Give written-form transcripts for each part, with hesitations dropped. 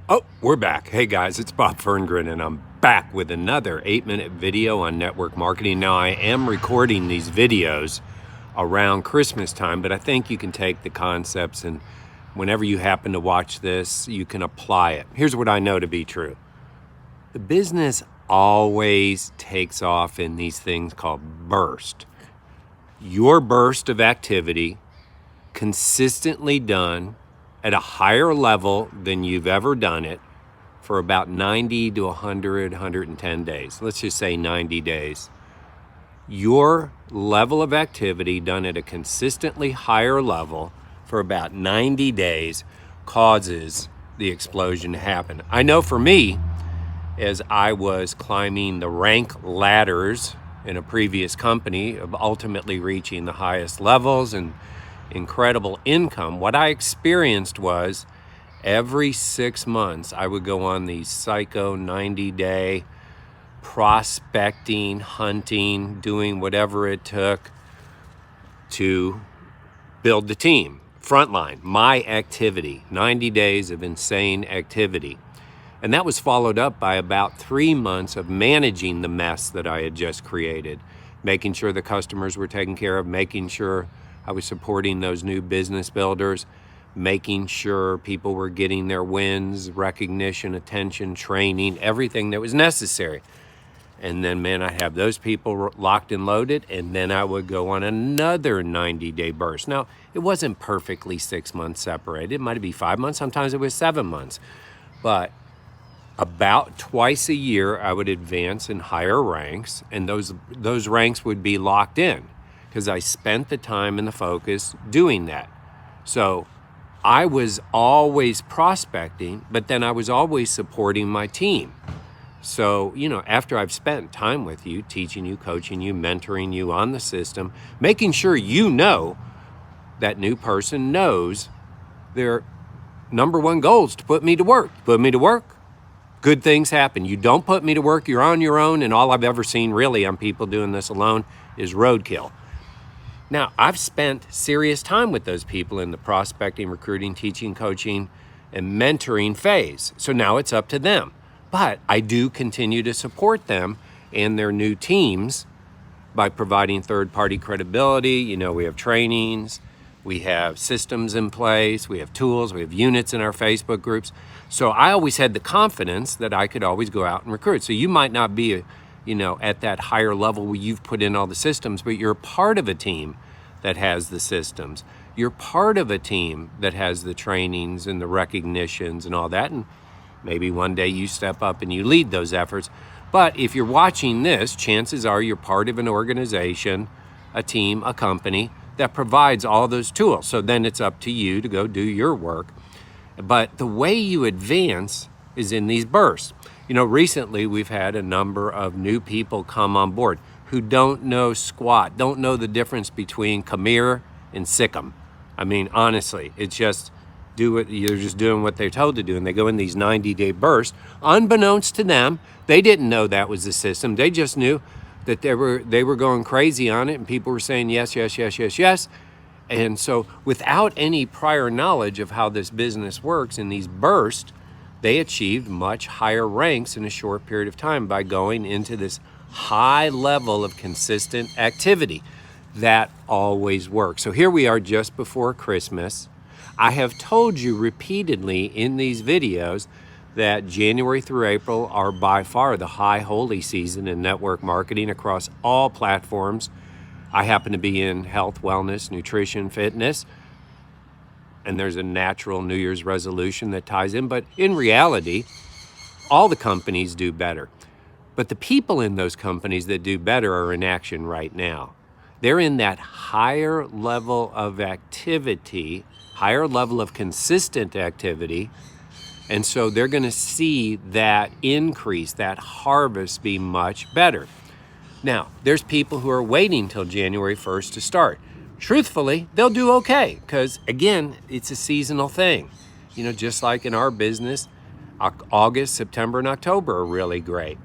Oh, we're back. Hey guys, it's Bob Ferngren, and I'm back with another 8-minute video on network marketing. Now, I am recording these videos around Christmas time, but I think you can take the concepts and whenever you happen to watch this, you can apply it. Here's what I know to be true. The business always takes off in these things called burst. Your burst of activity consistently done at a higher level than you've ever done it for about 90 to 100, 110 days. Let's just say 90 days. Your level of activity done at a consistently higher level for about 90 days causes the explosion to happen. I know for me, as I was climbing the rank ladders in a previous company of ultimately reaching the highest levels and incredible income, what I experienced was every 6 months I would go on these psycho 90-day prospecting, hunting, doing whatever it took to build the team. Frontline, my activity, 90 days of insane activity. And that was followed up by about 3 months of managing the mess that I had just created, making sure the customers were taken care of, making sure I was supporting those new business builders, making sure people were getting their wins, recognition, attention, training, everything that was necessary. And then, man, I'd have those people locked and loaded, and then I would go on another 90-day burst. Now, it wasn't perfectly 6 months separated. It might be 5 months. Sometimes it was 7 months. But about twice a year, I would advance in higher ranks, and those ranks would be locked in because I spent the time and the focus doing that. So I was always prospecting, but then I was always supporting my team. So, after I've spent time with you, teaching you, coaching you, mentoring you on the system, making sure you know that new person knows their number one goal is to put me to work. Put me to work, good things happen. You don't put me to work, you're on your own, and all I've ever seen really on people doing this alone is roadkill. Now, I've spent serious time with those people in the prospecting, recruiting, teaching, coaching, and mentoring phase. So now it's up to them. But I do continue to support them and their new teams by providing third-party credibility. We have trainings, we have systems in place, we have tools, we have units in our Facebook groups. So I always had the confidence that I could always go out and recruit. So you might not be at that higher level where you've put in all the systems, but you're part of a team that has the systems. You're part of a team that has the trainings and the recognitions and all that. And maybe one day you step up and you lead those efforts. But if you're watching this, chances are you're part of an organization, a team, a company that provides all those tools. So then it's up to you to go do your work. But the way you advance is in these bursts. Recently we've had a number of new people come on board who don't know squat, don't know the difference between Khmer and Sikkim. I mean, honestly, it's just you're just doing what they're told to do, and they go in these 90-day bursts. Unbeknownst to them, they didn't know that was the system. They just knew that they were going crazy on it, and people were saying yes, yes, yes, yes, yes. And so without any prior knowledge of how this business works in these bursts, they achieved much higher ranks in a short period of time by going into this high level of consistent activity. That always works. So here we are just before Christmas. I have told you repeatedly in these videos that January through April are by far the high holy season in network marketing across all platforms. I happen to be in health, wellness, nutrition, fitness, and there's a natural New Year's resolution that ties in. But in reality, all the companies do better. But the people in those companies that do better are in action right now. They're in that higher level of activity, higher level of consistent activity. And so they're going to see that increase, that harvest be much better. Now, there's people who are waiting till January 1st to start. Truthfully, they'll do okay because, again, it's a seasonal thing. Just like in our business, August, September, and October are really great.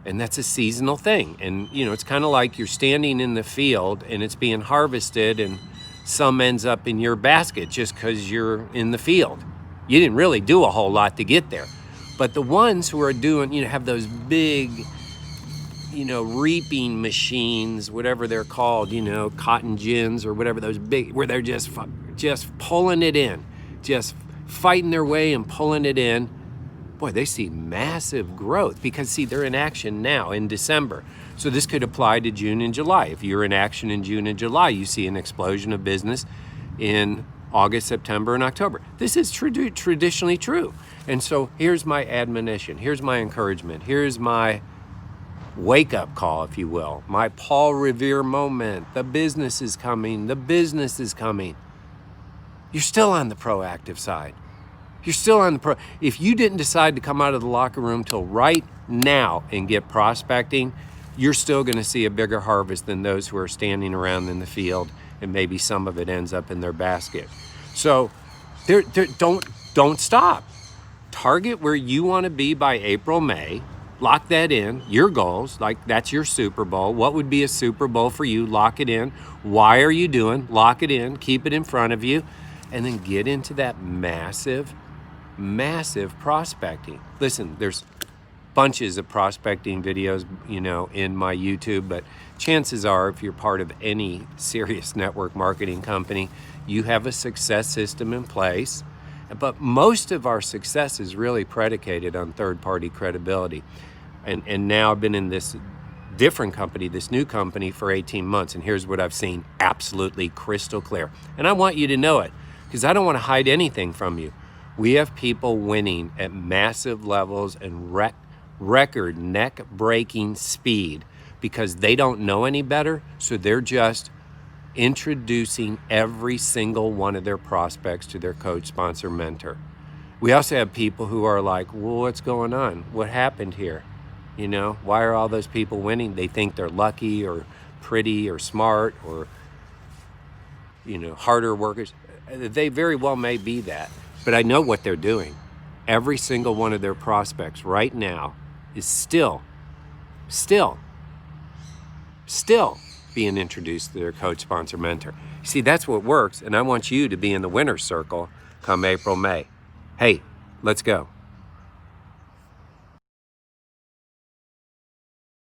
And that's a seasonal thing. And, it's kind of like you're standing in the field and it's being harvested and some ends up in your basket just because you're in the field. You didn't really do a whole lot to get there. But the ones who are doing, have those big, reaping machines, whatever they're called, cotton gins or whatever, those big, where they're just pulling it in, just fighting their way and pulling it in. Boy, they see massive growth because, see, they're in action now in December. So this could apply to June and July. If you're in action in June and July, you see an explosion of business in August, September, and October. This is traditionally true. And so here's my admonition. Here's my encouragement. Here's my wake-up call, if you will. My Paul Revere moment. The business is coming. The business is coming. You're still on the proactive side. You're still on the If you didn't decide to come out of the locker room till right now and get prospecting, you're still going to see a bigger harvest than those who are standing around in the field, and maybe some of it ends up in their basket. So don't stop. Target where you want to be by April, May. Lock that in, your goals, like that's your Super Bowl. What would be a Super Bowl for you? Lock it in. Why are you doing? Lock it in, keep it in front of you, and then get into that massive prospecting. Listen, there's bunches of prospecting videos, in my YouTube, but chances are if you're part of any serious network marketing company, you have a success system in place. But most of our success is really predicated on third-party credibility. And now I've been in this different company, this new company, for 18 months, and here's what I've seen absolutely crystal clear. And I want you to know it, because I don't want to hide anything from you. We have people winning at massive levels and record neck-breaking speed because they don't know any better, so they're just introducing every single one of their prospects to their coach, sponsor, mentor. We also have people who are like, well, what's going on? What happened here? Why are all those people winning? They think they're lucky or pretty or smart or, harder workers. They very well may be that, but I know what they're doing. Every single one of their prospects right now is still being introduced to their coach, sponsor, mentor. See, that's what works, and I want you to be in the winner's circle come April, May. Hey, let's go.